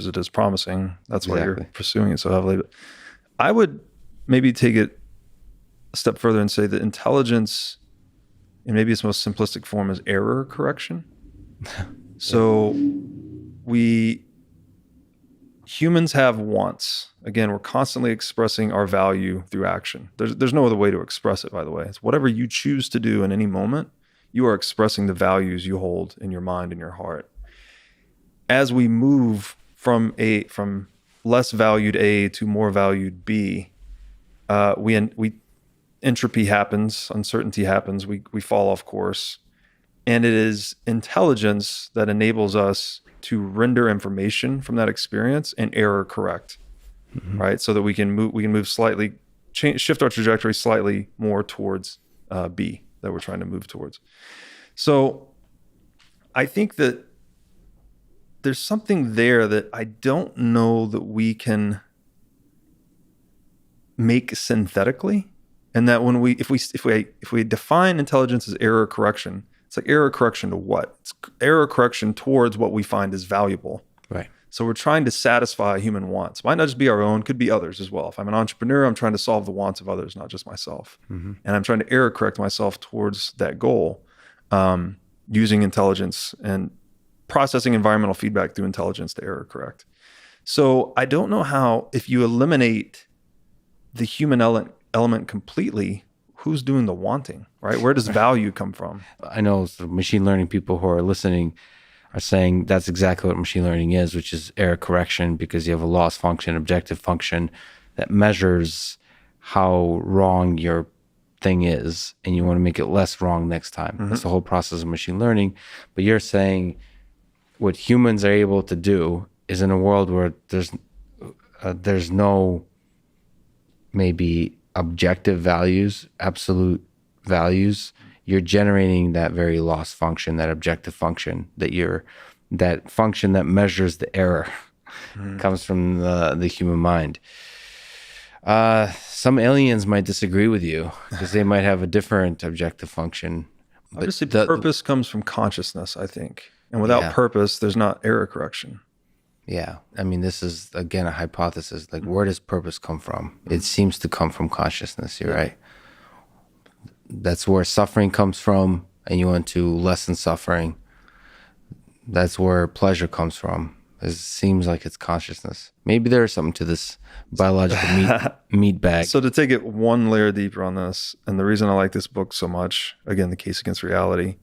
as it is promising. That's why Exactly. you're pursuing it so heavily. But I would maybe take it a step further and say that intelligence, in maybe its most simplistic form, is error correction. So humans have wants. Again, we're constantly expressing our value through action. There's no other way to express it, by the way. It's whatever you choose to do in any moment, you are expressing the values you hold in your mind and your heart. As we move from less valued A to more valued B, we entropy happens, uncertainty happens, we fall off course. And it is intelligence that enables us to render information from that experience and error correct, right? So that we can move slightly, shift our trajectory slightly more towards B that we're trying to move towards. So I think that there's something there that I don't know that we can make synthetically, and that when if we define intelligence as error correction, it's like error correction to what? It's error correction towards what we find is valuable. Right. So we're trying to satisfy human wants. Might not just be our own, could be others as well. If I'm an entrepreneur, I'm trying to solve the wants of others, not just myself. And I'm trying to error correct myself towards that goal, using intelligence and processing environmental feedback through intelligence to error correct. So I don't know how, if you eliminate the human element completely, who's doing the wanting, right? Where does value come from? I know the machine learning people who are listening are saying that's exactly what machine learning is, which is error correction, because you have a loss function, objective function that measures how wrong your thing is, and you want to make it less wrong next time. That's the whole process of machine learning. But you're saying what humans are able to do is, in a world where there's no maybe objective values, absolute values, you're generating that very loss function, that objective function, that function that measures the error comes from the human mind. Some aliens might disagree with you because they might have a different objective function. But Obviously, purpose comes from consciousness, I think. And without purpose, there's not error correction. Yeah. I mean, this is, again, a hypothesis. Like, where does purpose come from? It seems to come from consciousness. You're right. That's where suffering comes from, and you want to lessen suffering. That's where pleasure comes from. It seems like it's consciousness. Maybe there's something to this biological meat bag. So to take it one layer deeper on this, and the reason I like this book so much, again, The Case Against Reality.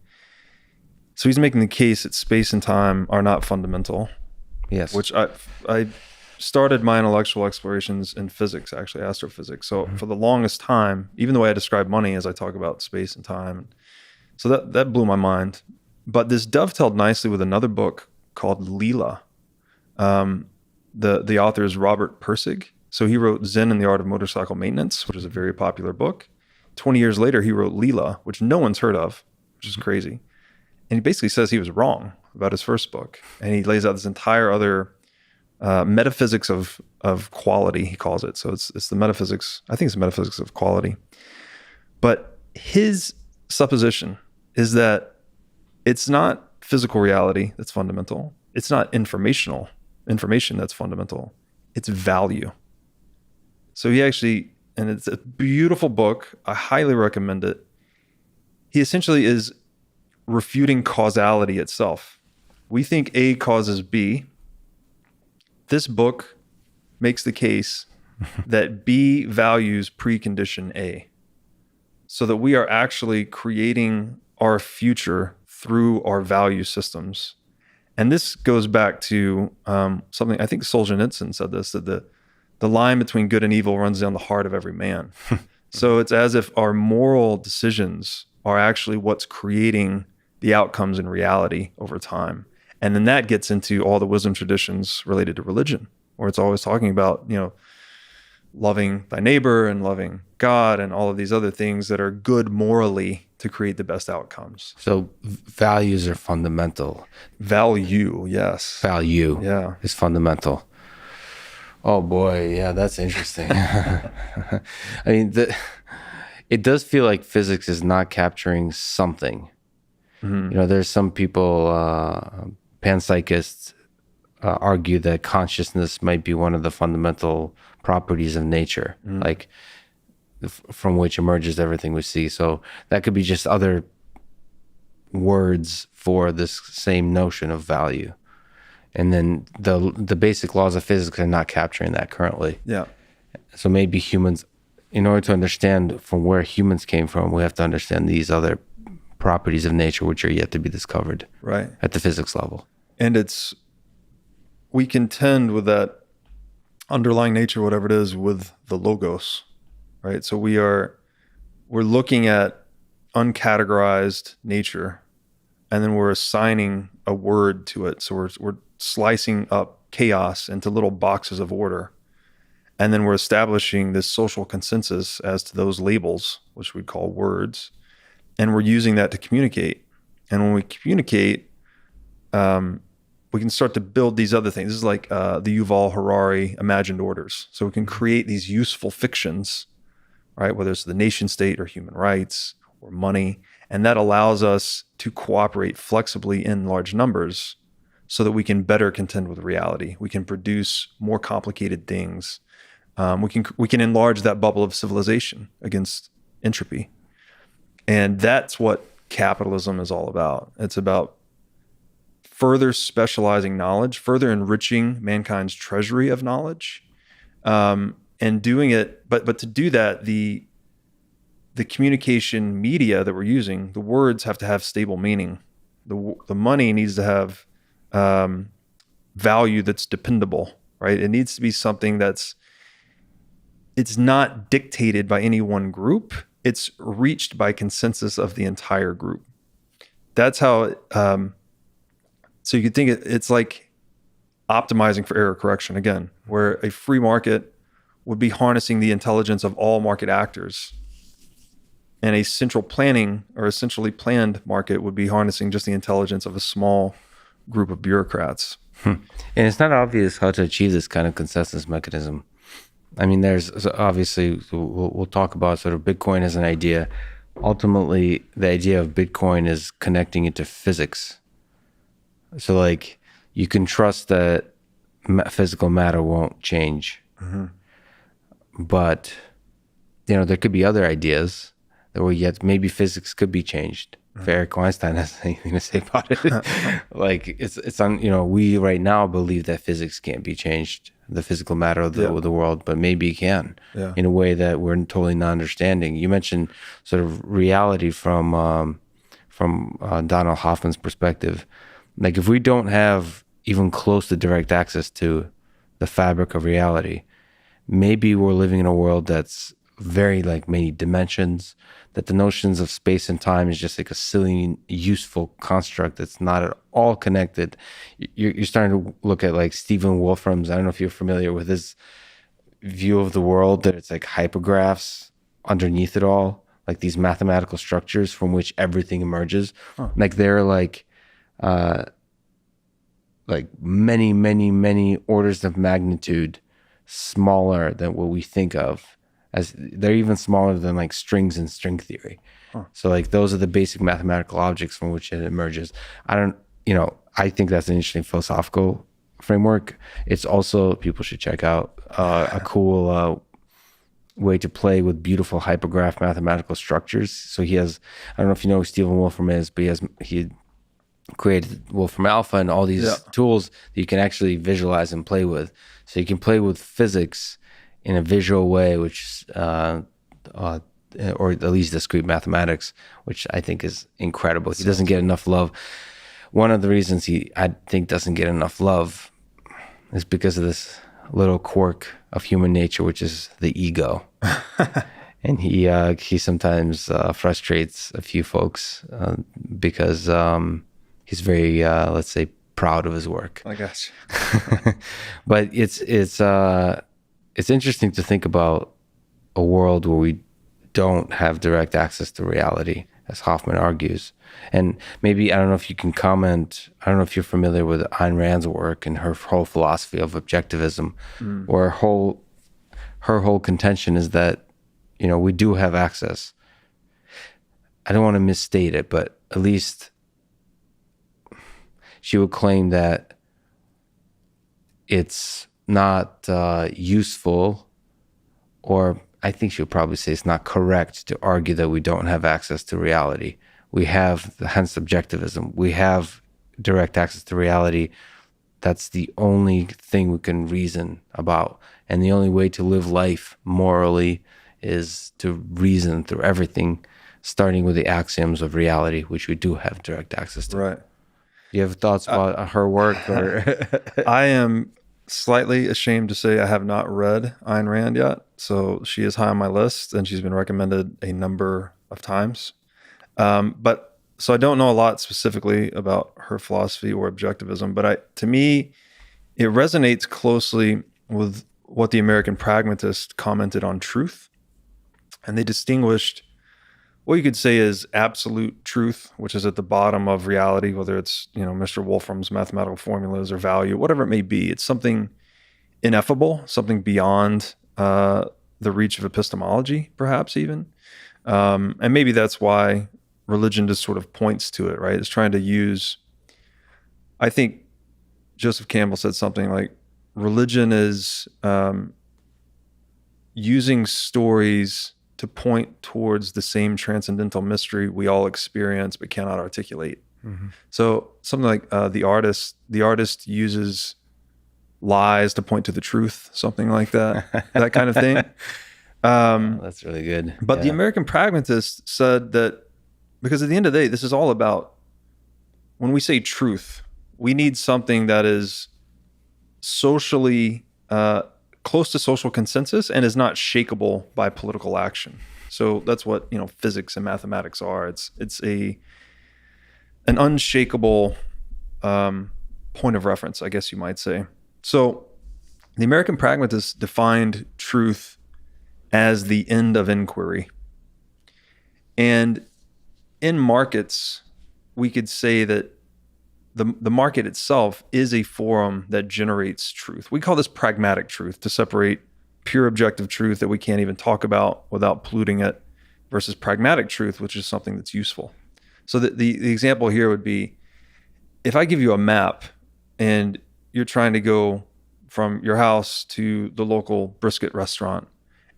So he's making the case that space and time are not fundamental. Yes. Which I started my intellectual explorations in physics, actually, astrophysics. So for the longest time, even the way I describe money as I talk about space and time, so that blew my mind. But this dovetailed nicely with another book called Leela. The author is Robert Pirsig. So he wrote Zen and the Art of Motorcycle Maintenance, which is a very popular book. 20 years later, he wrote Leela, which no one's heard of, which is crazy. And he basically says he was wrong about his first book. And he lays out this entire other metaphysics of quality, he calls it. So it's the metaphysics, I think it's the metaphysics of quality. But his supposition is that it's not physical reality that's fundamental. It's not information that's fundamental. It's value. So he actually, and it's a beautiful book. I highly recommend it. He essentially is refuting causality itself. We think A causes B. This book makes the case that B values precondition A, so that we are actually creating our future through our value systems. And this goes back to something, I think Solzhenitsyn said this, that the line between good and evil runs down the heart of every man. So it's as if our moral decisions are actually what's creating the outcomes in reality over time. And then that gets into all the wisdom traditions related to religion, where it's always talking about, loving thy neighbor and loving God and all of these other things that are good morally to create the best outcomes. So values are fundamental. Value, yes. Value Yeah. is fundamental. Oh boy, yeah, that's interesting. I mean, it does feel like physics is not capturing something. Mm-hmm. There's some people, panpsychists, argue that consciousness might be one of the fundamental properties of nature, like from which emerges everything we see. So that could be just other words for this same notion of value. And then the basic laws of physics are not capturing that currently. Yeah. So maybe humans, in order to understand from where humans came from, we have to understand these other properties of nature which are yet to be discovered Right. at the physics level. And we contend with that underlying nature, whatever it is, with the logos, right? So we're looking at uncategorized nature, and then we're assigning a word to it. So we're slicing up chaos into little boxes of order. And then we're establishing this social consensus as to those labels, which we call words. And we're using that to communicate. And when we communicate, we can start to build these other things. This is like the Yuval Harari imagined orders. So we can create these useful fictions, right? Whether it's the nation state or human rights or money. And that allows us to cooperate flexibly in large numbers so that we can better contend with reality. We can produce more complicated things. We can enlarge that bubble of civilization against entropy. And that's what capitalism is all about. It's about further specializing knowledge, further enriching mankind's treasury of knowledge, and doing it. But to do that, the communication media that we're using, the words have to have stable meaning. The money needs to have value that's dependable, right? It needs to be something it's not dictated by any one group. It's reached by consensus of the entire group. That's how, so you could think it's like optimizing for error correction again, where a free market would be harnessing the intelligence of all market actors. And a central planning or a centrally planned market would be harnessing just the intelligence of a small group of bureaucrats. And it's not obvious how to achieve this kind of consensus mechanism. I mean, there's obviously, we'll talk about sort of Bitcoin as an idea. Ultimately, the idea of Bitcoin is connecting it to physics. So like you can trust that physical matter won't change. But, there could be other ideas that were yet, maybe physics could be changed. If Eric Weinstein has anything to say about it. Like it's on, we right now believe that physics can't be changed, the physical matter of the world, but maybe it can in a way that we're totally not understanding. You mentioned sort of reality from Donald Hoffman's perspective. Like if we don't have even close to direct access to the fabric of reality, maybe we're living in a world that's very like many dimensions, that the notions of space and time is just like a silly, useful construct that's not at all connected. You're starting to look at like Stephen Wolfram's, I don't know if you're familiar with his view of the world, that it's like hypergraphs underneath it all, like these mathematical structures from which everything emerges. Like they're like many, many, many orders of magnitude smaller than what we think of. As they're even smaller than like strings in string theory. So like those are the basic mathematical objects from which it emerges. I think that's an interesting philosophical framework. It's also, people should check out a cool way to play with beautiful hypergraph mathematical structures. So he has, I don't know if you know who Stephen Wolfram is, but he created Wolfram Alpha and all these tools that you can actually visualize and play with. So you can play with physics in a visual way, which or at least discrete mathematics, which I think is incredible. He doesn't get enough love. One of the reasons I think doesn't get enough love is because of this little quirk of human nature, which is the ego. And he sometimes frustrates a few folks because he's very, let's say, proud of his work. I guess. But it's interesting to think about a world where we don't have direct access to reality, as Hoffman argues. And maybe, I don't know if you can comment, I don't know if you're familiar with Ayn Rand's work and her whole philosophy of objectivism, where her whole contention is that, we do have access. I don't want to misstate it, but at least she would claim that it's not useful, or I think she'll probably say it's not correct to argue that we don't have access to reality. We have, hence subjectivism. We have direct access to reality. That's the only thing we can reason about. And the only way to live life morally is to reason through everything, starting with the axioms of reality, which we do have direct access to. Right. Do you have thoughts about her work? Or I am slightly ashamed to say I have not read Ayn Rand yet. So she is high on my list, and she's been recommended a number of times. But so I don't know a lot specifically about her philosophy or objectivism, but to me, it resonates closely with what the American pragmatist commented on truth. And they distinguished what you could say is absolute truth, which is at the bottom of reality, whether it's, Mr. Wolfram's mathematical formulas or value, whatever it may be. It's something ineffable, something beyond the reach of epistemology, perhaps even. And maybe that's why religion just sort of points to it, right? It's trying to use, I think Joseph Campbell said something like, religion is using stories to point towards the same transcendental mystery we all experience but cannot articulate. Mm-hmm. So something like the artist uses lies to point to the truth, something like that, that kind of thing. That's really good. But the American pragmatist said that because at the end of the day, this is all about, when we say truth, we need something that is socially close to social consensus and is not shakeable by political action. So that's what physics and mathematics are. It's an unshakable point of reference, I guess you might say. So the American pragmatists defined truth as the end of inquiry. And in markets, we could say that the market itself is a forum that generates truth. We call this pragmatic truth to separate pure objective truth that we can't even talk about without polluting it versus pragmatic truth, which is something that's useful. So the example here would be, if I give you a map and you're trying to go from your house to the local brisket restaurant,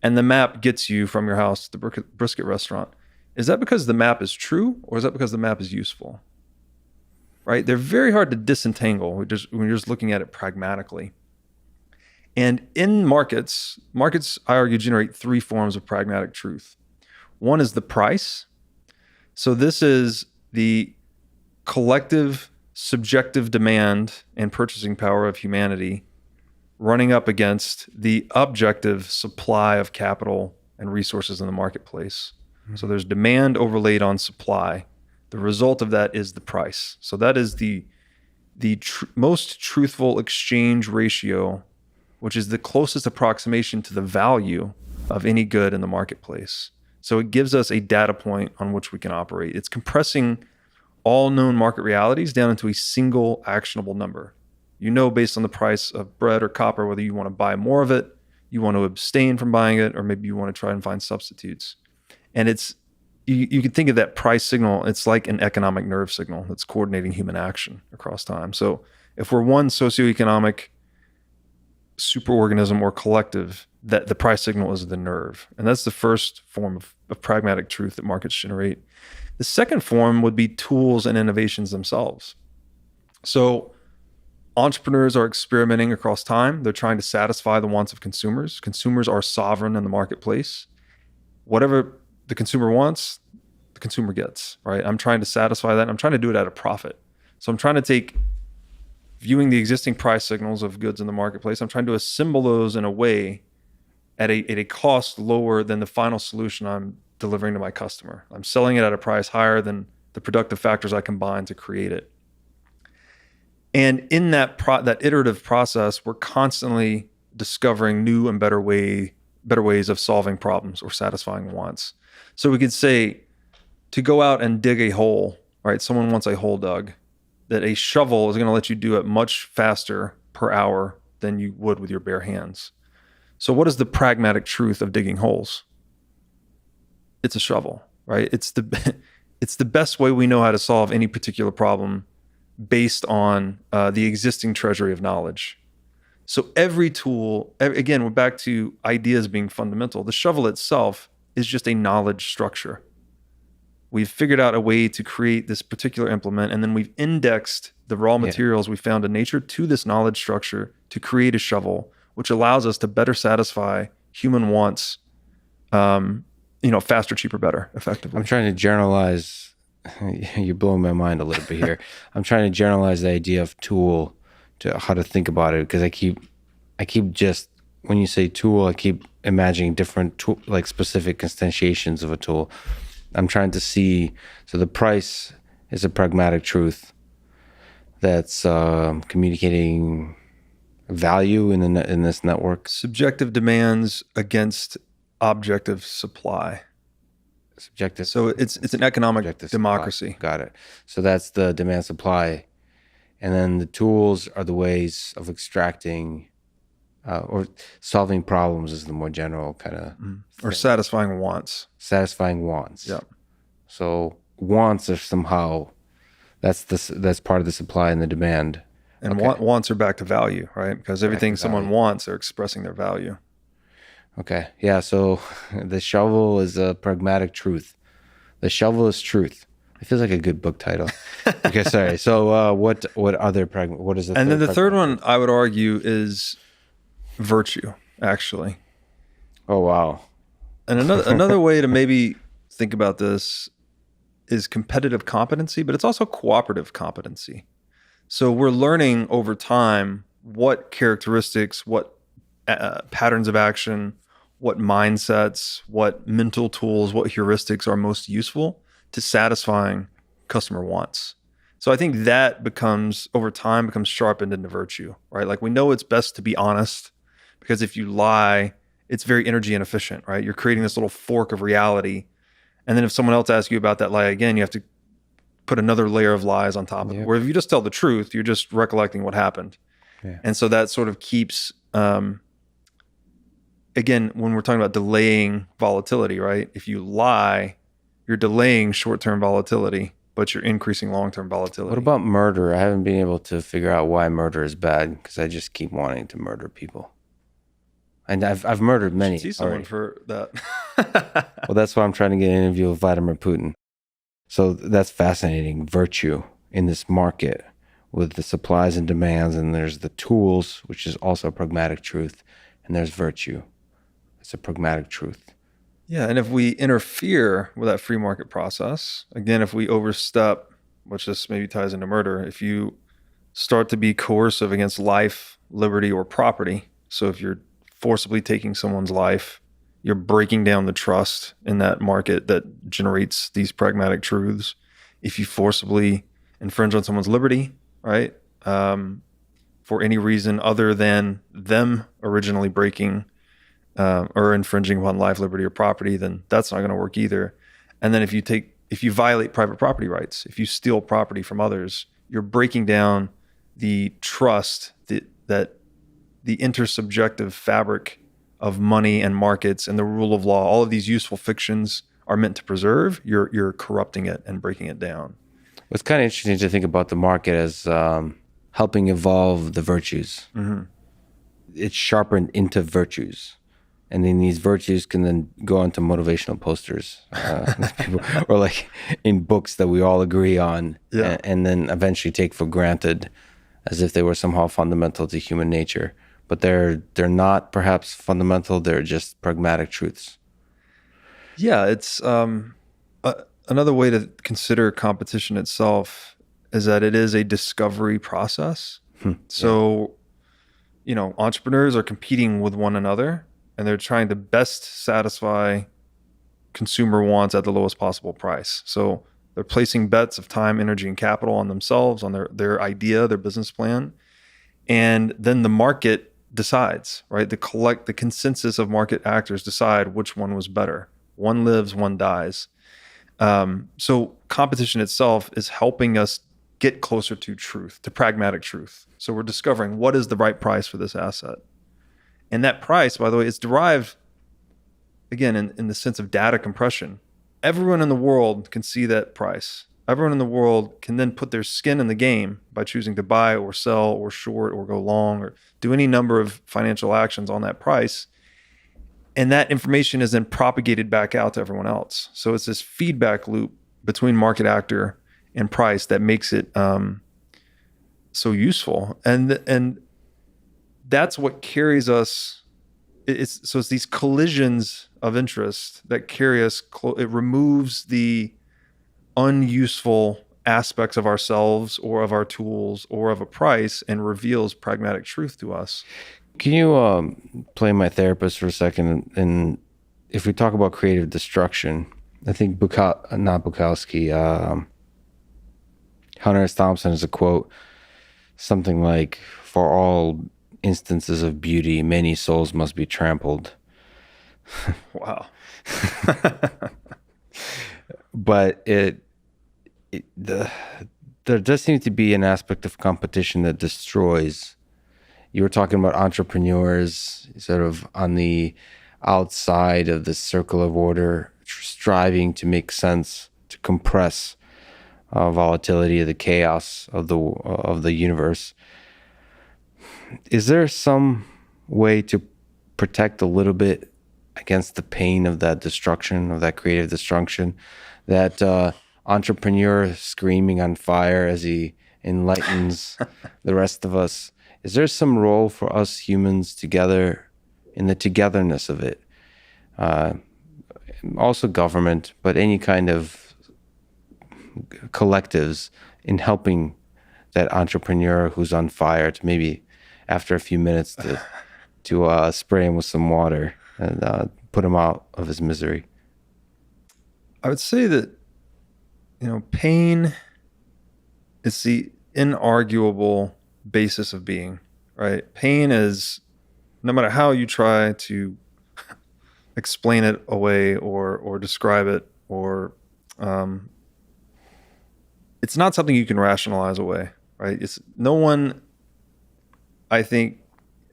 and the map gets you from your house to the brisket restaurant, is that because the map is true, or is that because the map is useful? Right? They're very hard to disentangle when you're just looking at it pragmatically. And in markets, I argue, generate three forms of pragmatic truth. One is the price. So this is the collective subjective demand and purchasing power of humanity running up against the objective supply of capital and resources in the marketplace. Mm-hmm. So there's demand overlaid on supply. The result of that is the price. So that is the most truthful exchange ratio, which is the closest approximation to the value of any good in the marketplace. So it gives us a data point on which we can operate. It's compressing all known market realities down into a single actionable number. Based on the price of bread or copper, whether you want to buy more of it, you want to abstain from buying it, or maybe you want to try and find substitutes. And you can think of that price signal, it's like an economic nerve signal that's coordinating human action across time. So if we're one socioeconomic superorganism or collective, that the price signal is the nerve. And that's the first form of pragmatic truth that markets generate. The second form would be tools and innovations themselves. So entrepreneurs are experimenting across time. They're trying to satisfy the wants of consumers. Consumers are sovereign in the marketplace. Whatever the consumer wants, the consumer gets, right? I'm trying to satisfy that. I'm trying to do it at a profit. So I'm trying to take, viewing the existing price signals of goods in the marketplace, I'm trying to assemble those in a way at a cost lower than the final solution I'm delivering to my customer. I'm selling it at a price higher than the productive factors I combine to create it. And in that iterative process, we're constantly discovering new and better ways of solving problems or satisfying wants. So we could say, to go out and dig a hole, right? Someone wants a hole dug, that a shovel is going to let you do it much faster per hour than you would with your bare hands. So what is the pragmatic truth of digging holes? It's a shovel, right? It's the best way we know how to solve any particular problem based on the existing treasury of knowledge. So every tool, again, we're back to ideas being fundamental. The shovel itself is just a knowledge structure. We've figured out a way to create this particular implement, and then we've indexed the raw materials we found in nature to this knowledge structure to create a shovel, which allows us to better satisfy human wants, faster, cheaper, better, effectively. I'm trying to generalize. You're blowing my mind a little bit here. I'm trying to generalize the idea of tool to how to think about it, because I keep just, when you say tool, I keep imagining different tool, like specific instantiations of a tool. I'm trying to see, so the price is a pragmatic truth that's communicating value in this network. Subjective demands against objective supply. Subjective. So it's an economic democracy. Got it. So that's the demand supply. And then the tools are the ways of extracting or solving problems is the more general kind of or satisfying wants. Satisfying wants. Yeah. So wants are somehow that's part of the supply and the demand. And wants are back to value, right? Because everything someone wants, they're expressing their value. Okay. Yeah. So the shovel is a pragmatic truth. The shovel is truth. It feels like a good book title. Okay. Sorry. So what other what is the and then the third one I would argue is virtue, actually. Oh, wow. And another way to maybe think about this is competitive competency, but it's also cooperative competency. So we're learning over time what characteristics, what patterns of action, what mindsets, what mental tools, what heuristics are most useful to satisfying customer wants. So I think that over time becomes sharpened into virtue, right? Like we know it's best to be honest, because if you lie, it's very energy inefficient, right? You're creating this little fork of reality. And then if someone else asks you about that lie again, you have to put another layer of lies on top of it. Where if you just tell the truth, you're just recollecting what happened. Yeah. And so that sort of keeps, again, when we're talking about delaying volatility, right? If you lie, you're delaying short-term volatility, but you're increasing long-term volatility. What about murder? I haven't been able to figure out why murder is bad, because I just keep wanting to murder people. And I've murdered many. You should see someone for that. Well, that's why I'm trying to get an interview with Vladimir Putin. So that's fascinating. Virtue in this market with the supplies and demands, and there's the tools, which is also a pragmatic truth, and there's virtue. It's a pragmatic truth. Yeah, and if we interfere with that free market process, again, if we overstep, which this maybe ties into murder, if you start to be coercive against life, liberty, or property, so if you're forcibly taking someone's life, you're breaking down the trust in that market that generates these pragmatic truths. If you forcibly infringe on someone's liberty, right, for any reason other than them originally breaking or infringing upon life, liberty, or property, then that's not going to work either. And then if you violate private property rights, if you steal property from others, you're breaking down the trust that the intersubjective fabric of money and markets and the rule of law, all of these useful fictions are meant to preserve. You're corrupting it and breaking it down. It's kind of interesting to think about the market as helping evolve the virtues. Mm-hmm. It's sharpened into virtues. And then these virtues can then go onto motivational posters, or like in books that we all agree on, and then eventually take for granted as if they were somehow fundamental to human nature. But they're not perhaps fundamental, they're just pragmatic truths. Yeah, it's another way to consider competition itself is that it is a discovery process. So, entrepreneurs are competing with one another, and they're trying to best satisfy consumer wants at the lowest possible price. So they're placing bets of time, energy, and capital on themselves, on their idea, their business plan. And then the market decides, right? The consensus of market actors decide which one was better. One lives, one dies. So competition itself is helping us get closer to truth, to pragmatic truth. So we're discovering what is the right price for this asset. And that price, by the way, is derived, again, in the sense of data compression. Everyone in the world can see that price. Everyone in the world can then put their skin in the game by choosing to buy or sell or short or go long or do any number of financial actions on that price. And that information is then propagated back out to everyone else. So it's this feedback loop between market actor and price that makes it so useful. And that's what carries us. It's these collisions of interest that carry us. It removes the unuseful aspects of ourselves or of our tools or of a price and reveals pragmatic truth to us. Can you play my therapist for a second? And if we talk about creative destruction, I think Hunter S. Thompson has a quote, something like, "For all instances of beauty, many souls must be trampled." Wow. But there does seem to be an aspect of competition that destroys. You were talking about entrepreneurs sort of on the outside of the circle of order, striving to make sense, to compress volatility, the chaos of the universe. Is there some way to protect a little bit against the pain of that destruction, of that creative destruction, that entrepreneur screaming on fire as he enlightens the rest of us? Is there some role for us humans together in the togetherness of it? Also government, but any kind of collectives in helping that entrepreneur who's on fire to maybe after a few minutes to spray him with some water and put him out of his misery? I would say that, pain is the inarguable basis of being, right? Pain is, no matter how you try to explain it away or describe it, or it's not something you can rationalize away, right? It's no one, I think,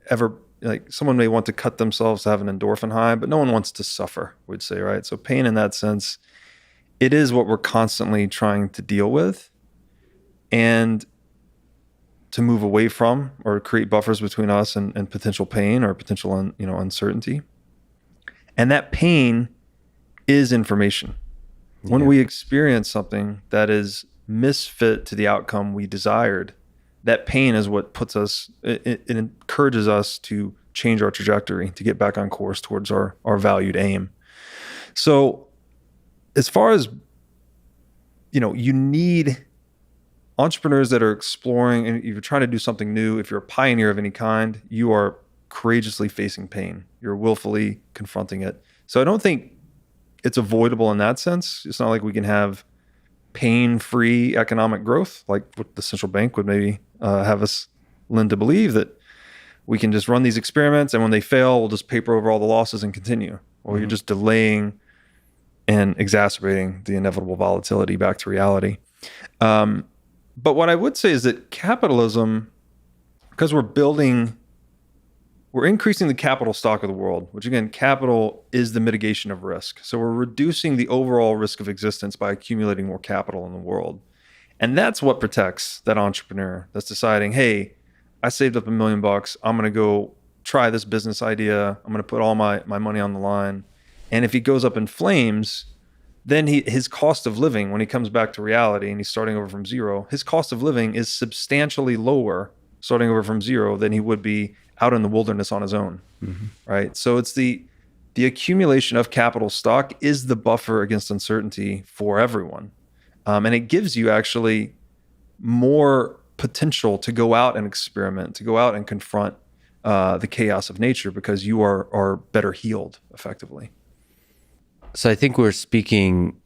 ever, like, someone may want to cut themselves to have an endorphin high, but no one wants to suffer, we'd say, right? So pain in that sense, it is what we're constantly trying to deal with and to move away from, or create buffers between us and potential pain or potential uncertainty. And that pain is information. Yeah. When we experience something that is misfit to the outcome we desired, that pain is what puts us, it encourages us to change our trajectory, to get back on course towards our valued aim. So as far as, you need entrepreneurs that are exploring, and if you're trying to do something new, if you're a pioneer of any kind, you are courageously facing pain. You're willfully confronting it. So I don't think it's avoidable in that sense. It's not like we can have pain-free economic growth, like what the central bank would maybe have us lend to believe, that we can just run these experiments and when they fail, we'll just paper over all the losses and continue. Or you're just delaying and exacerbating the inevitable volatility back to reality. But what I would say is that capitalism, because we're increasing the capital stock of the world, which again, capital is the mitigation of risk. So we're reducing the overall risk of existence by accumulating more capital in the world. And that's what protects that entrepreneur that's deciding, hey, I saved up $1 million. I'm going to go try this business idea. I'm going to put all my money on the line. And if he goes up in flames, then his cost of living, when he comes back to reality and he's starting over from zero, his cost of living is substantially lower starting over from zero than he would be out in the wilderness on his own, right? So it's the accumulation of capital stock is the buffer against uncertainty for everyone. And it gives you actually more potential to go out and experiment, to go out and confront the chaos of nature, because you are better healed effectively. So I think we're speaking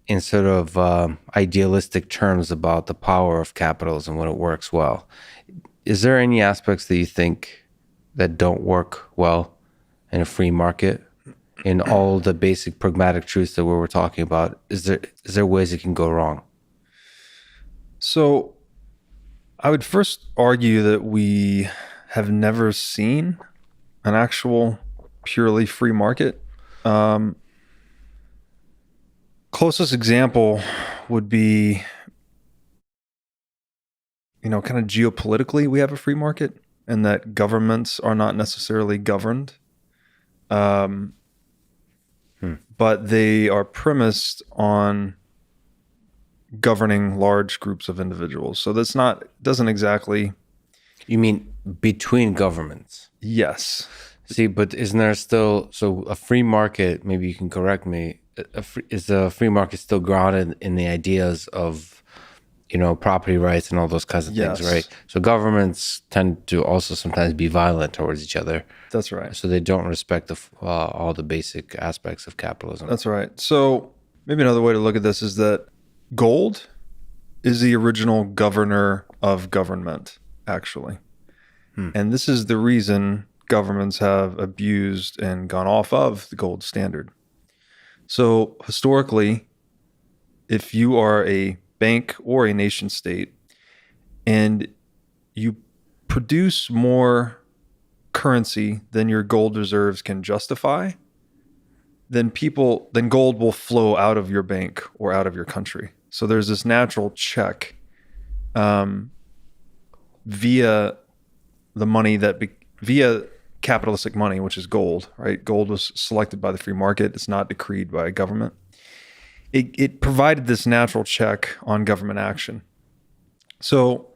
in sort of idealistic terms about the power of capitalism when it works well. Is there any aspects that you think that don't work well in a free market? In all the basic pragmatic truths that we were talking about, is there ways it can go wrong? So I would first argue that we have never seen an actual purely free market. Closest example would be, kind of geopolitically, we have a free market and that governments are not necessarily governed. Um, but they are premised on governing large groups of individuals. So doesn't exactly. You mean between governments? Yes. See, but isn't there still, so a free market, maybe you can correct me, is a free market still grounded in the ideas of, property rights and all those kinds of things, Yes. right? So governments tend to also sometimes be violent towards each other. That's right. So they don't respect all the basic aspects of capitalism. That's right. So maybe another way to look at this is that gold is the original governor of government, actually. And this is the reason governments have abused and gone off of the gold standard. So historically, if you are a bank or a nation state and you produce more currency than your gold reserves can justify, then gold will flow out of your bank or out of your country. So there's this natural check via the money via capitalistic money, which is gold, right? Gold was selected by the free market. It's not decreed by a government. It provided this natural check on government action. So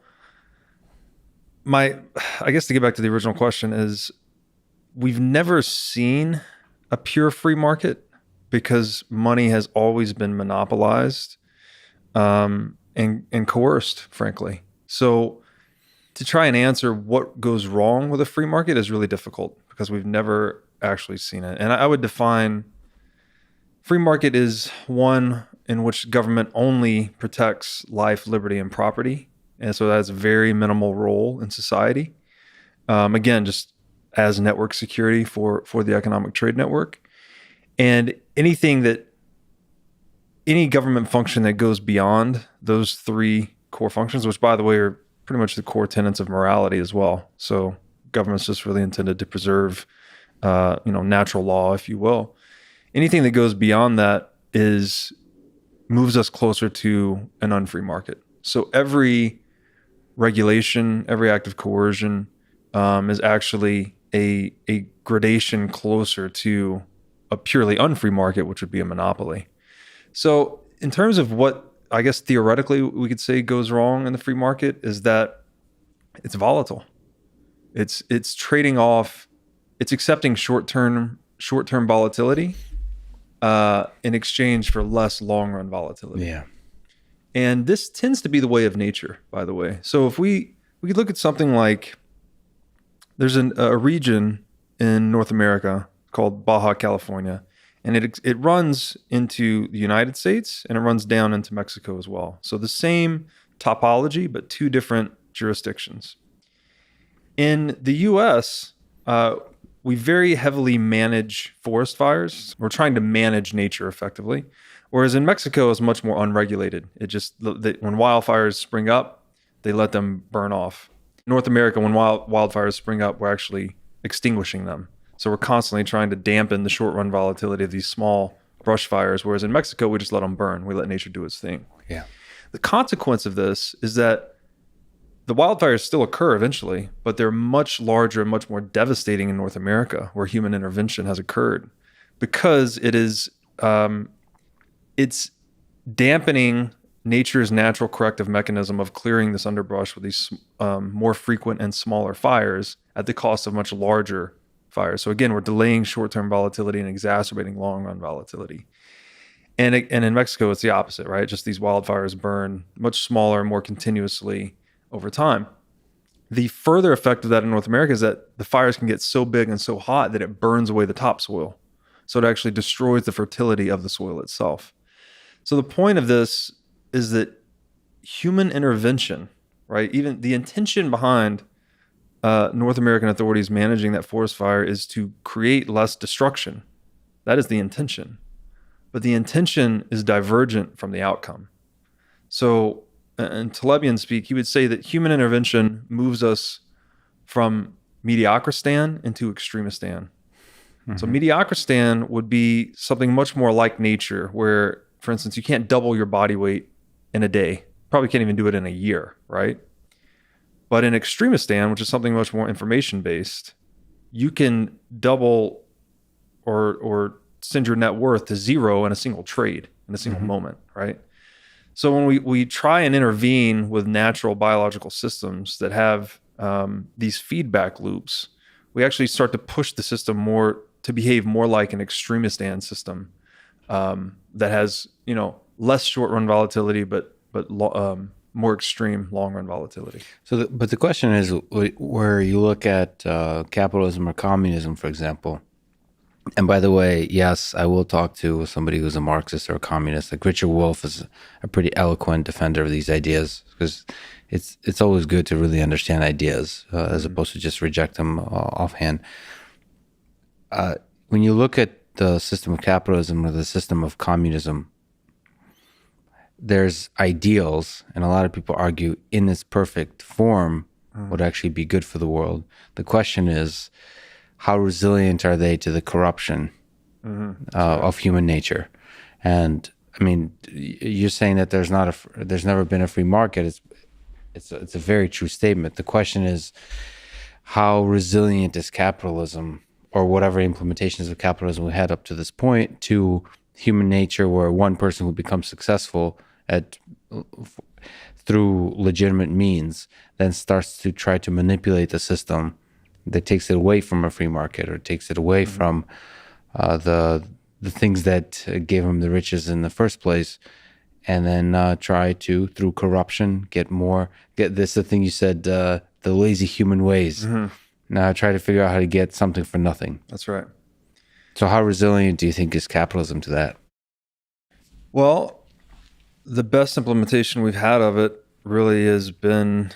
I guess to get back to the original question is, we've never seen a pure free market because money has always been monopolized and coerced, frankly. So to try and answer what goes wrong with a free market is really difficult because we've never actually seen it. And I would define free market is one in which government only protects life, liberty, and property. And so that has a very minimal role in society. Again, just as network security for the economic trade network. And any government function that goes beyond those three core functions, which by the way are pretty much the core tenets of morality as well. So government's just really intended to preserve, natural law, if you will. Anything that goes beyond that moves us closer to an unfree market. So every regulation, every act of coercion is actually a gradation closer to a purely unfree market, which would be a monopoly. So in terms of what I guess theoretically we could say goes wrong in the free market is that it's volatile. It's trading off, it's accepting short-term volatility in exchange for less long-run volatility. Yeah. And this tends to be the way of nature, by the way. So if we could look at something like, there's a region in North America called Baja California, and it runs into the United States and it runs down into Mexico as well. So the same topology, but two different jurisdictions. In the US, we very heavily manage forest fires. We're trying to manage nature effectively. Whereas in Mexico, it's much more unregulated. When wildfires spring up, they let them burn off. North America, when wildfires spring up, we're actually extinguishing them. So we're constantly trying to dampen the short-run volatility of these small brush fires, whereas in Mexico, we just let them burn. We let nature do its thing. Yeah. The consequence of this is that the wildfires still occur eventually, but they're much larger and much more devastating in North America, where human intervention has occurred, because it's dampening nature's natural corrective mechanism of clearing this underbrush with these more frequent and smaller fires at the cost of much larger fires. So again, we're delaying short-term volatility and exacerbating long-run volatility. And in Mexico, it's the opposite, right? Just these wildfires burn much smaller and more continuously over time. The further effect of that in North America is that the fires can get so big and so hot that it burns away the topsoil. So it actually destroys the fertility of the soil itself. So the point of this is that human intervention, right? Even the intention behind North American authorities managing that forest fire is to create less destruction. That is the intention. But the intention is divergent from the outcome. So in Talebian speak, he would say that human intervention moves us from mediocristan into extremistan. Mm-hmm. So mediocristan would be something much more like nature, where for instance, you can't double your body weight in a day. Probably can't even do it in a year, right? But in Extremistan, which is something much more information based, you can double or send your net worth to zero in a single trade, in a single moment, right? So when we try and intervene with natural biological systems that have these feedback loops, we actually start to push the system more to behave more like an Extremistan system that has, less short run volatility, but more extreme long run volatility. So, but the question is, where you look at capitalism or communism, for example. And by the way, yes, I will talk to somebody who's a Marxist or a communist. Like Richard Wolff is a pretty eloquent defender of these ideas, because it's always good to really understand ideas as opposed to just reject them offhand. When you look at the system of capitalism or the system of communism, there's ideals, and a lot of people argue in its perfect form would actually be good for the world. The question is, how resilient are they to the corruption of human nature? And I mean, you're saying that there's never been a free market. It's a very true statement. The question is, how resilient is capitalism, or whatever implementations of capitalism we had up to this point, to human nature, where one person who becomes successful through legitimate means then starts to try to manipulate the system that takes it away from a free market, or takes it away from the things that gave him the riches in the first place, and then try to, through corruption, get this, the thing you said, the lazy human ways. Now try to figure out how to get something for nothing. That's right. So how resilient do you think is capitalism to that? Well, the best implementation we've had of it really has been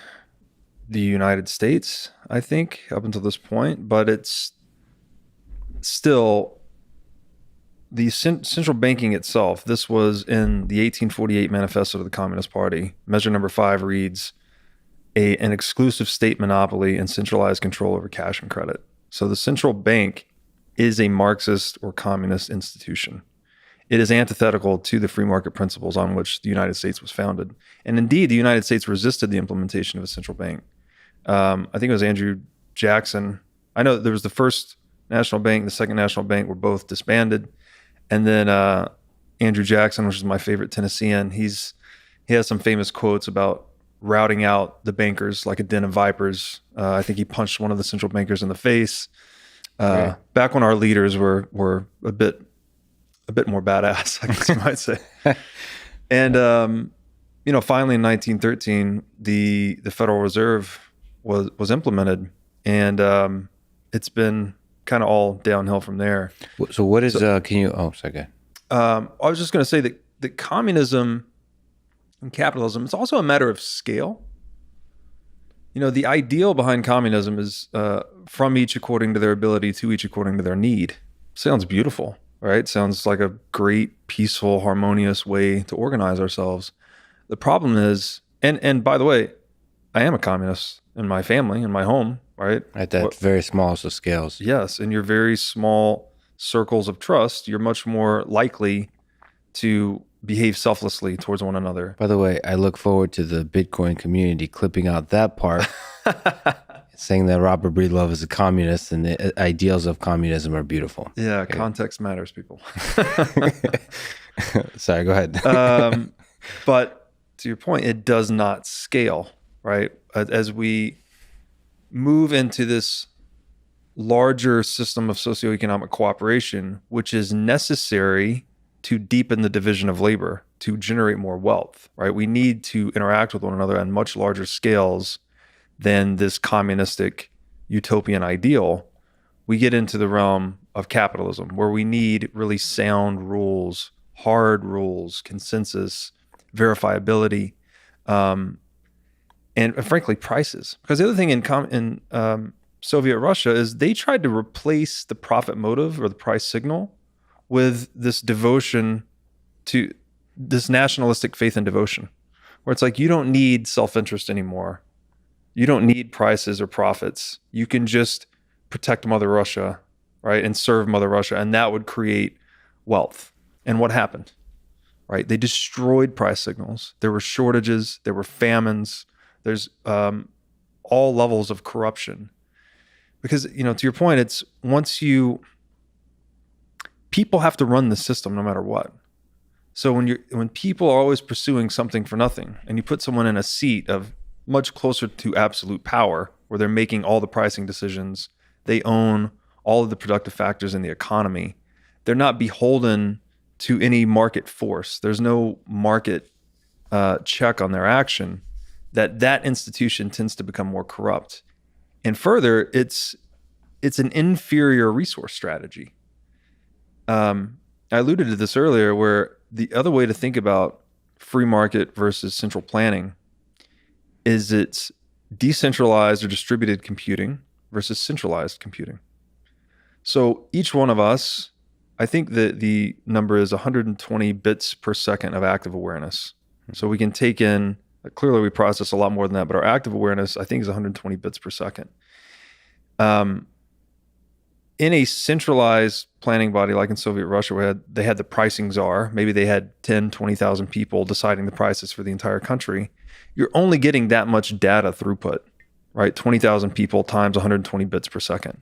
the United States, I think, up until this point. But it's still the central banking itself. This was in the 1848 Manifesto of the Communist Party. Measure number 5 reads, an exclusive state monopoly and centralized control over cash and credit. So the central bank is a Marxist or communist institution. It is antithetical to the free market principles on which the United States was founded. And indeed, the United States resisted the implementation of a central bank. I think it was Andrew Jackson. I know there was the first national bank, the second national bank were both disbanded. And then Andrew Jackson, which is my favorite Tennessean, he has some famous quotes about routing out the bankers like a den of vipers. I think he punched one of the central bankers in the face. Right. Back when our leaders were a bit more badass, I guess you might say. And finally in 1913, the Federal Reserve was implemented, and it's been kind of all downhill from there. So what is can you? Oh, sorry. I was just going to say that communism and capitalism, it's also a matter of scale. The ideal behind communism is from each according to their ability, to each according to their need. Sounds beautiful, right? Sounds like a great, peaceful, harmonious way to organize ourselves. The problem is, and by the way, I am a communist in my family, in my home, right? At that very smallest of scales. Yes, in your very small circles of trust, you're much more likely to behave selflessly towards one another. By the way, I look forward to the Bitcoin community clipping out that part, saying that Robert Breedlove is a communist and the ideals of communism are beautiful. Yeah, okay. Context matters, people. Sorry, go ahead. But to your point, it does not scale, right? As we move into this larger system of socioeconomic cooperation, which is necessary to deepen the division of labor, to generate more wealth, right? We need to interact with one another on much larger scales than this communistic utopian ideal. We get into the realm of capitalism, where we need really sound rules, hard rules, consensus, verifiability, and frankly, prices. Because the other thing in Soviet Russia is they tried to replace the profit motive or the price signal with this devotion to this nationalistic faith and devotion, where it's like, you don't need self-interest anymore. You don't need prices or profits. You can just protect Mother Russia, right? And serve Mother Russia. And that would create wealth. And what happened, right? They destroyed price signals. There were shortages, there were famines, there's all levels of corruption. Because, to your point, it's people have to run the system no matter what. So when people are always pursuing something for nothing, and you put someone in a seat of much closer to absolute power, where they're making all the pricing decisions, they own all of the productive factors in the economy, they're not beholden to any market force. There's no market check on their action. That institution tends to become more corrupt. And further, it's an inferior resource strategy. I alluded to this earlier, where the other way to think about free market versus central planning is it's decentralized or distributed computing versus centralized computing. So each one of us, I think that the number is 120 bits per second of active awareness. So we can take in, clearly we process a lot more than that, but our active awareness, I think, is 120 bits per second. In a centralized planning body like in Soviet Russia, where they had the pricing czar, maybe they had 10, 20,000 people deciding the prices for the entire country, you're only getting that much data throughput, right? 20,000 people times 120 bits per second.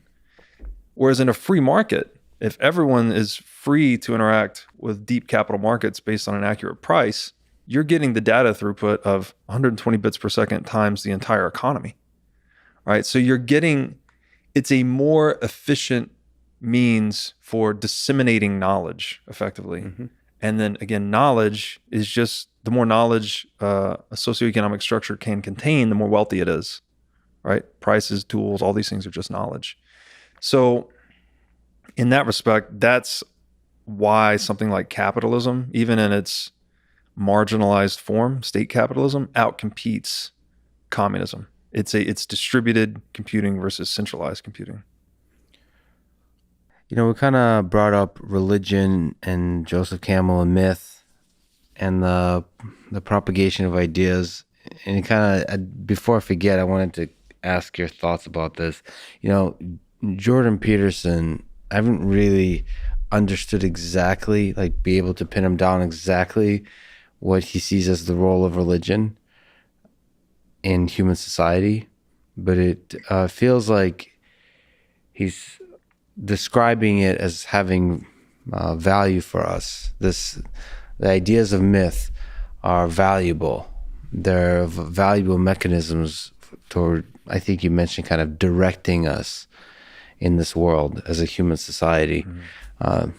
Whereas in a free market, if everyone is free to interact with deep capital markets based on an accurate price, you're getting the data throughput of 120 bits per second times the entire economy, right? So it's a more efficient means for disseminating knowledge effectively. Mm-hmm. And then again, knowledge is just, the more knowledge a socioeconomic structure can contain, the more wealthy it is, right? Prices, tools, all these things are just knowledge. So in that respect, that's why something like capitalism, even in its marginalized form, state capitalism, outcompetes communism. It's distributed computing versus centralized computing. We kind of brought up religion and Joseph Campbell and myth and the propagation of ideas. And kind of, before I forget, I wanted to ask your thoughts about this. Jordan Peterson, I haven't really understood exactly, be able to pin him down exactly what he sees as the role of religion in human society, but it feels like he's describing it as having value for us. The ideas of myth are valuable. They're valuable mechanisms toward, I think you mentioned, kind of directing us in this world as a human society. Mm-hmm.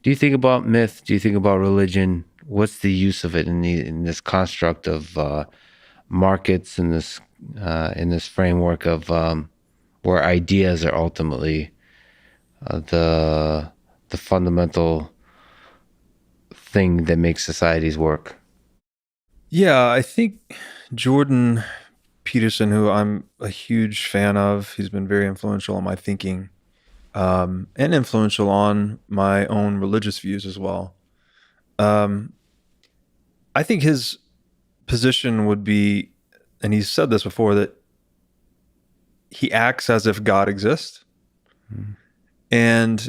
Do you think about myth? Do you think about religion? What's the use of it in this construct of markets, in this framework of where ideas are ultimately the fundamental thing that makes societies work? Yeah, I think Jordan Peterson, who I'm a huge fan of, he's been very influential on my thinking, and influential on my own religious views as well. I think his position would be, and he's said this before, that he acts as if God exists. Mm-hmm. And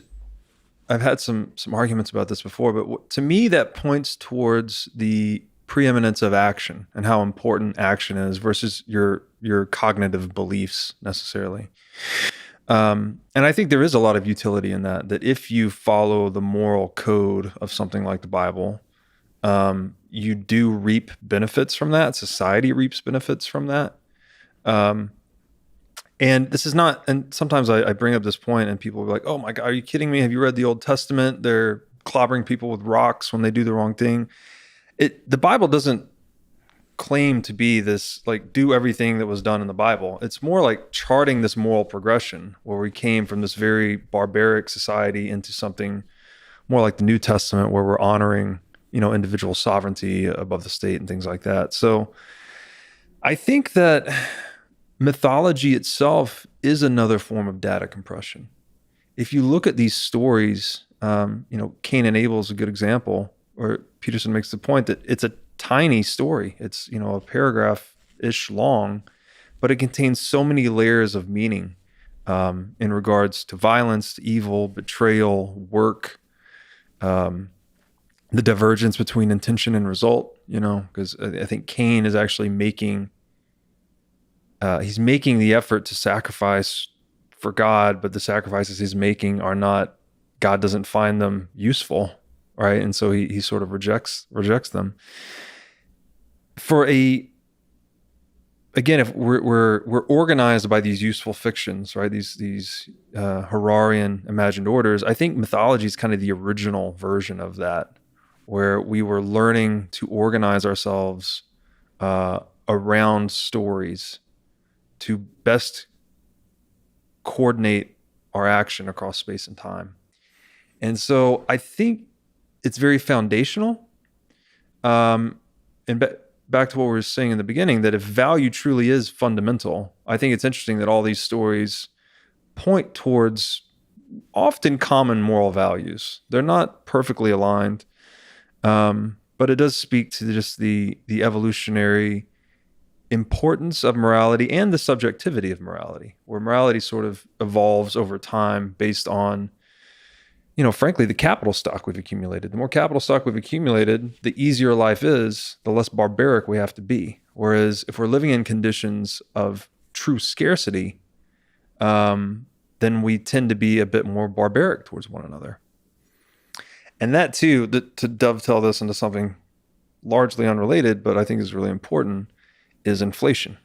I've had some arguments about this before, but to me, that points towards the preeminence of action and how important action is versus your cognitive beliefs necessarily. And I think there is a lot of utility in that if you follow the moral code of something like the Bible, you do reap benefits from that. Society reaps benefits from that. And this is not, and sometimes I bring up this point and people will be like, oh my God, are you kidding me? Have you read the Old Testament? They're clobbering people with rocks when they do the wrong thing. The Bible doesn't claim to be this, do everything that was done in the Bible. It's more like charting this moral progression where we came from this very barbaric society into something more like the New Testament, where we're honoring, individual sovereignty above the state and things like that. So I think that mythology itself is another form of data compression. If you look at these stories, Cain and Abel is a good example, or Peterson makes the point that it's a tiny story. It's, a paragraph-ish long, but it contains so many layers of meaning in regards to violence, evil, betrayal, work, the divergence between intention and result, because I think Cain is actually he's making the effort to sacrifice for God, but the sacrifices he's making are not, God doesn't find them useful, right? And so he sort of rejects them. Again, if we're organized by these useful fictions, right? These Hararian imagined orders. I think mythology is kind of the original version of that, where we were learning to organize ourselves around stories to best coordinate our action across space and time. And so I think it's very foundational. Back to what we were saying in the beginning, that if value truly is fundamental, I think it's interesting that all these stories point towards often common moral values. They're not perfectly aligned, but it does speak to just the evolutionary importance of morality and the subjectivity of morality, where morality sort of evolves over time based on, frankly, the capital stock we've accumulated. The more capital stock we've accumulated, the easier life is, the less barbaric we have to be. Whereas if we're living in conditions of true scarcity, then we tend to be a bit more barbaric towards one another. And that too, to dovetail this into something largely unrelated, but I think is really important, is inflation.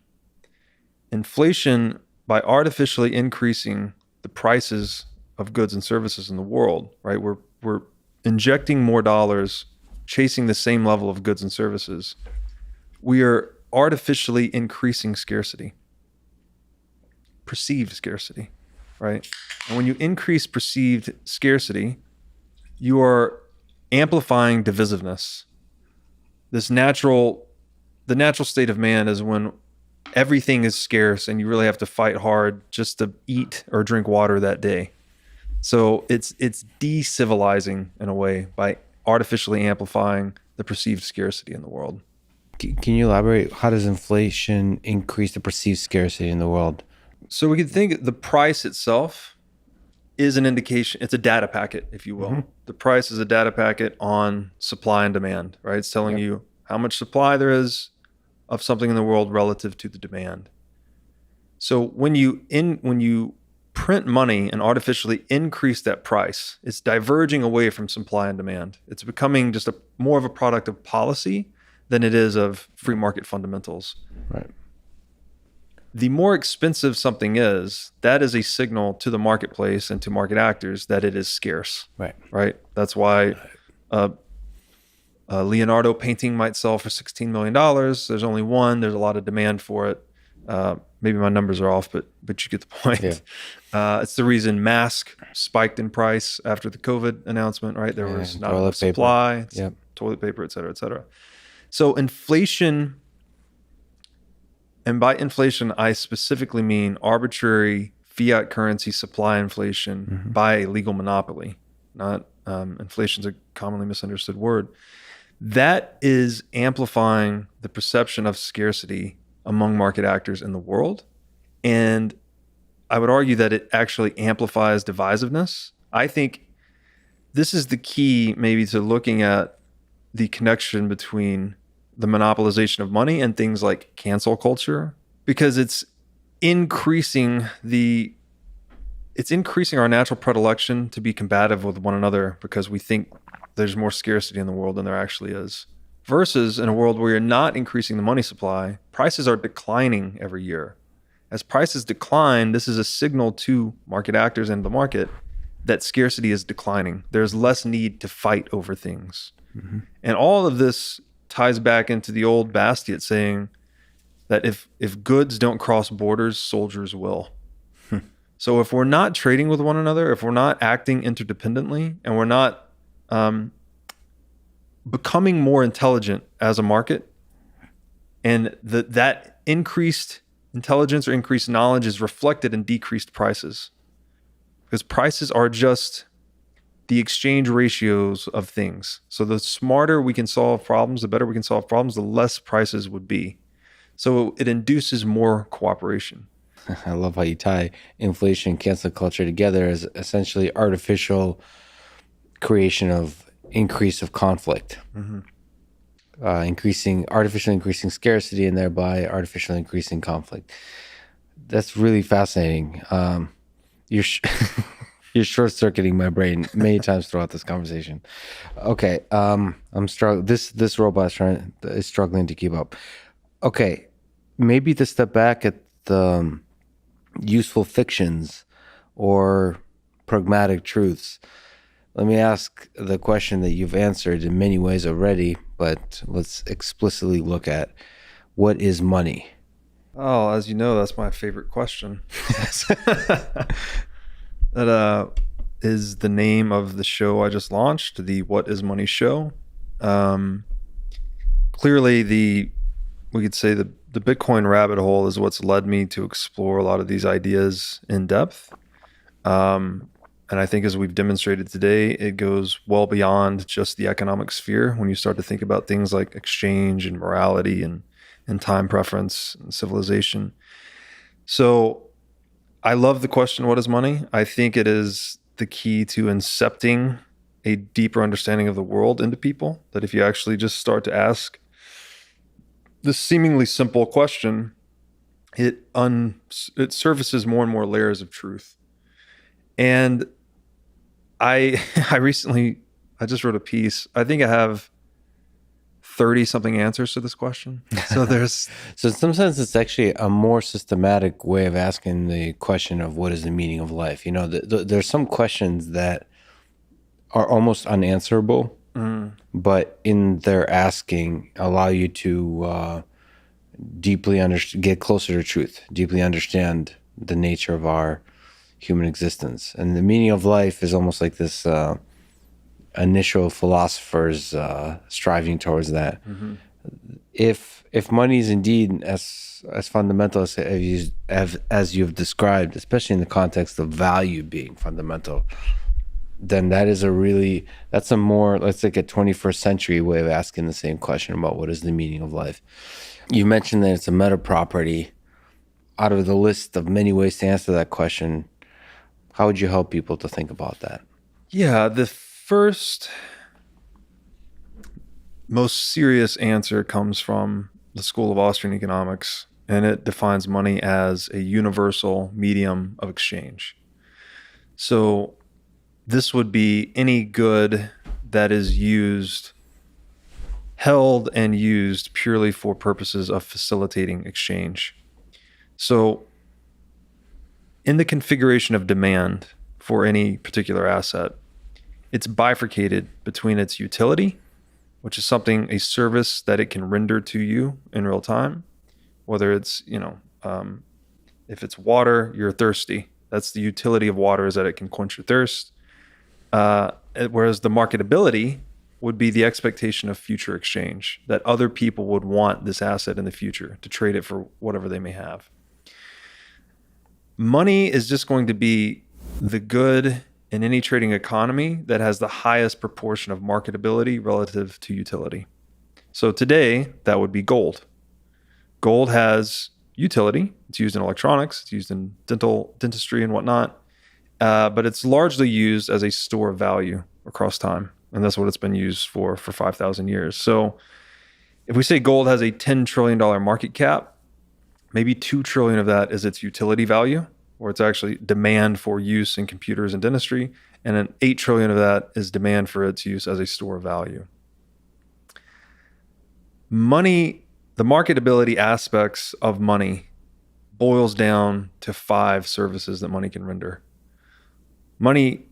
Inflation, by artificially increasing the prices of goods and services in the world, right? We're injecting more dollars, chasing the same level of goods and services. We are artificially increasing scarcity, perceived scarcity, right? And when you increase perceived scarcity, you are amplifying divisiveness. The natural state of man is when everything is scarce and you really have to fight hard just to eat or drink water that day. So it's de-civilizing in a way by artificially amplifying the perceived scarcity in the world. Can you elaborate? How does inflation increase the perceived scarcity in the world? So we can think the price itself is an indication. It's a data packet, if you will. Mm-hmm. The price is a data packet on supply and demand, right? It's telling you how much supply there is of something in the world relative to the demand. So when you print money and artificially increase that price, it's diverging away from supply and demand. It's becoming just more of a product of policy than it is of free market fundamentals. Right. The more expensive something is, that is a signal to the marketplace and to market actors that it is scarce. Right. Right. That's why a Leonardo painting might sell for $16 million. There's only one. There's a lot of demand for it. Maybe my numbers are off, but you get the point. Yeah. It's the reason mask spiked in price after the COVID announcement, right? There was not enough supply, toilet paper, et cetera, et cetera. So inflation, and by inflation, I specifically mean arbitrary fiat currency supply inflation by a legal monopoly, not inflation is a commonly misunderstood word. That is amplifying the perception of scarcity among market actors in the world. And I would argue that it actually amplifies divisiveness. I think this is the key maybe to looking at the connection between the monopolization of money and things like cancel culture, because it's increasing our natural predilection to be combative with one another because we think there's more scarcity in the world than there actually is. Versus in a world where you're not increasing the money supply, prices are declining every year. As prices decline, this is a signal to market actors and the market that scarcity is declining. There's less need to fight over things. Mm-hmm. And all of this ties back into the old Bastiat saying that if goods don't cross borders, soldiers will. So if we're not trading with one another, if we're not acting interdependently, and we're not becoming more intelligent as a market, and that increased intelligence or increased knowledge is reflected in decreased prices, because prices are just the exchange ratios of things. So the smarter we can solve problems, the better we can solve problems, the less prices would be. So it induces more cooperation. I love how you tie inflation and cancel culture together as essentially artificial creation of increase of conflict, artificially increasing scarcity, and thereby artificially increasing conflict. That's really fascinating. You're you're short-circuiting my brain many times throughout this conversation. Okay, I'm struggling. This robot is struggling to keep up. Okay, maybe to step back at the useful fictions or pragmatic truths. Let me ask the question that you've answered in many ways already, but let's explicitly look at what is money? Oh, as you know, that's my favorite question. That is the name of the show I just launched, the What is Money show. Clearly, we could say the Bitcoin rabbit hole is what's led me to explore a lot of these ideas in depth. And I think as we've demonstrated today, it goes well beyond just the economic sphere when you start to think about things like exchange and morality and time preference and civilization. So I love the question, what is money? I think it is the key to incepting a deeper understanding of the world into people, that if you actually just start to ask this seemingly simple question, it surfaces more and more layers of truth. And I just wrote a piece. I think I have 30 something answers to this question. So So in some sense, it's actually a more systematic way of asking the question of what is the meaning of life. There's some questions that are almost unanswerable, but in their asking allow you to deeply get closer to truth, deeply understand the nature of our human existence. And the meaning of life is almost like this initial philosophers striving towards that. If money is indeed as fundamental as you've described, especially in the context of value being fundamental, then that's a more, let's like a 21st century way of asking the same question about what is the meaning of life. You mentioned that it's a meta property. Out of the list of many ways to answer that question, how would you help people to think about that? Yeah, the first most serious answer comes from the School of Austrian Economics, and it defines money as a universal medium of exchange. So this would be any good that is held and used purely for purposes of facilitating exchange. So in the configuration of demand for any particular asset, it's bifurcated between its utility, which is a service that it can render to you in real time, whether it's, if it's water, you're thirsty. That's the utility of water, is that it can quench your thirst. Whereas the marketability would be the expectation of future exchange, that other people would want this asset in the future to trade it for whatever they may have. Money is just going to be the good in any trading economy that has the highest proportion of marketability relative to utility. So today, that would be gold. Gold has utility. It's used in electronics. It's used in dentistry and whatnot. But it's largely used as a store of value across time. And that's what it's been used for 5,000 years. So if we say gold has a $10 trillion market cap, maybe 2 trillion of that is its utility value, or it's actually demand for use in computers and dentistry. And then 8 trillion of that is demand for its use as a store of value. Money, the marketability aspects of money boils down to 5 services that money can render. Money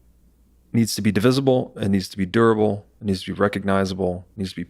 needs to be divisible, it needs to be durable, it needs to be recognizable, it needs to be